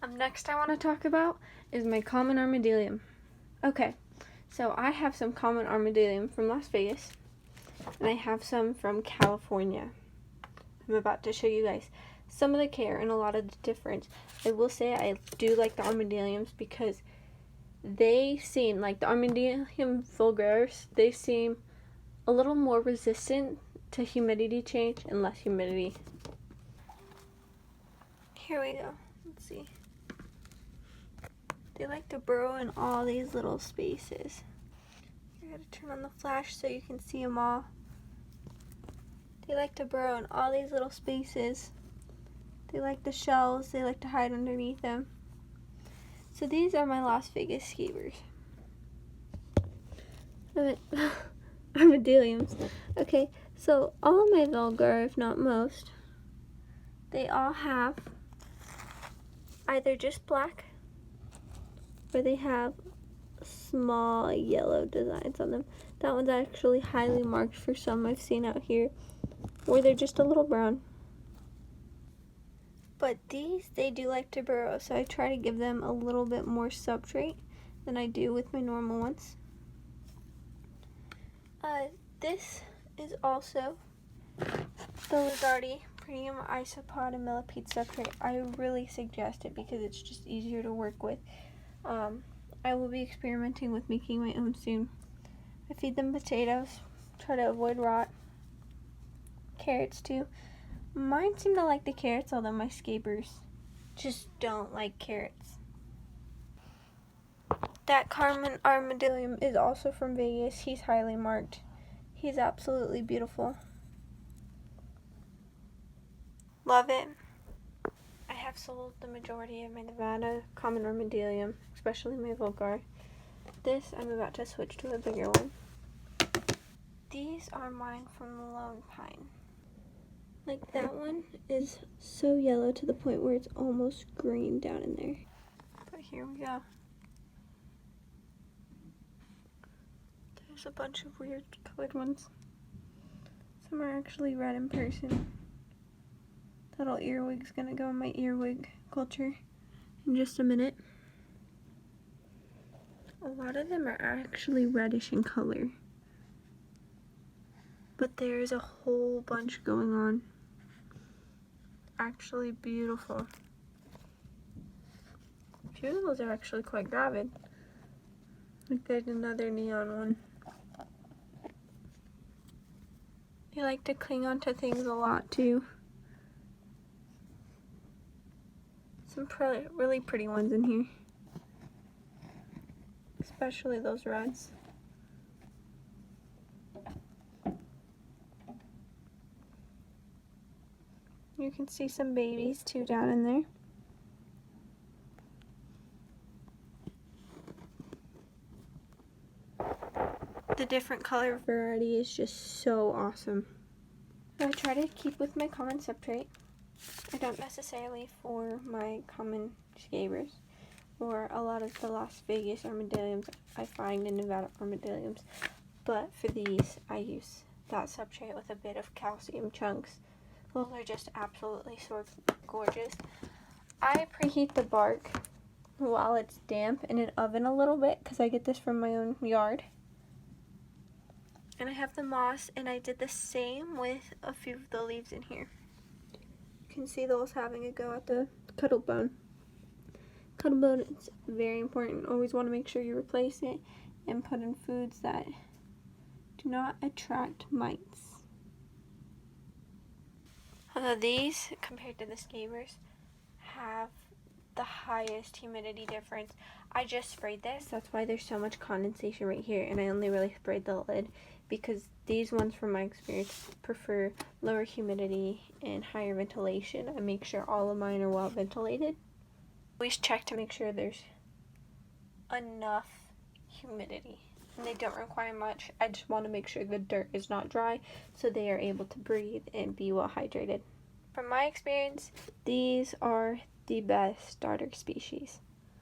Next I want to talk about is my common Armidillium. Okay, so I have some common Armidillium from Las Vegas, and I have some from California. I'm about to show you guys some of the care and a lot of the difference. I will say I do like the Armidilliums because they seem, like the Armidillium vulgaris, they seem a little more resistant to humidity change and less humidity. Here we go. Let's see. They like to burrow in all these little spaces. I gotta turn on the flash so you can see them all. They like to burrow in all these little spaces. They like the shells. They like to hide underneath them. So these are my Las Vegas scabers. Armidilliums. Okay, so all of my Vulgare, if not most, they all have either just black or they have small yellow designs on them. That one's actually highly marked for some I've seen out here, or they're just a little brown. But these, they do like to burrow, so I try to give them a little bit more substrate than I do with my normal ones. This is also the Vulgare Premium Isopod and Millipede substrate. I really suggest it because it's just easier to work with. I will be experimenting with making my own soon. I feed them potatoes, try to avoid rot. Carrots too. Mine seem to like the carrots, although my scabers just don't like carrots. That common Armidillium is also from Vegas. He's highly marked. He's absolutely beautiful. Love it. I have sold the majority of my Nevada common Armidillium, especially my Vulgare. This, I'm about to switch to a bigger one. These are mine from the Lone Pine. Like that one is so yellow to the point where it's almost green down in there. But here we go. There's a bunch of weird colored ones. Some are actually red in person. That little earwig's gonna go in my earwig culture in just a minute. A lot of them are actually reddish in color. But there's a whole bunch going on. Actually beautiful. A few of those are actually quite gravid. Like there's another neon one. They like to cling onto things a lot too. Some really pretty ones in here. Especially those reds. You can see some babies too down in there. The different color variety is just so awesome. I try to keep with my common substrate. I don't necessarily for my common scabers or a lot of the Las Vegas Armidilliums I find in Nevada Armidilliums. But for these, I use that substrate with a bit of calcium chunks. Those are just absolutely so gorgeous. I preheat the bark while it's damp in an oven a little bit because I get this from my own yard. And I have the moss, and I did the same with a few of the leaves in here. You can see those having a go at the cuddle bone. Cuddle bone is very important. Always want to make sure you replace it and put in foods that do not attract mites. Although these, compared to the scabers, have the highest humidity difference. I just sprayed this, that's why there's so much condensation right here, and I only really sprayed the lid because these ones, from my experience, prefer lower humidity and higher ventilation. I make sure all of mine are well ventilated. Always check to make sure there's enough humidity. And they don't require much. I just want to make sure the dirt is not dry so they are able to breathe and be well hydrated. From my experience, these are the best starter species.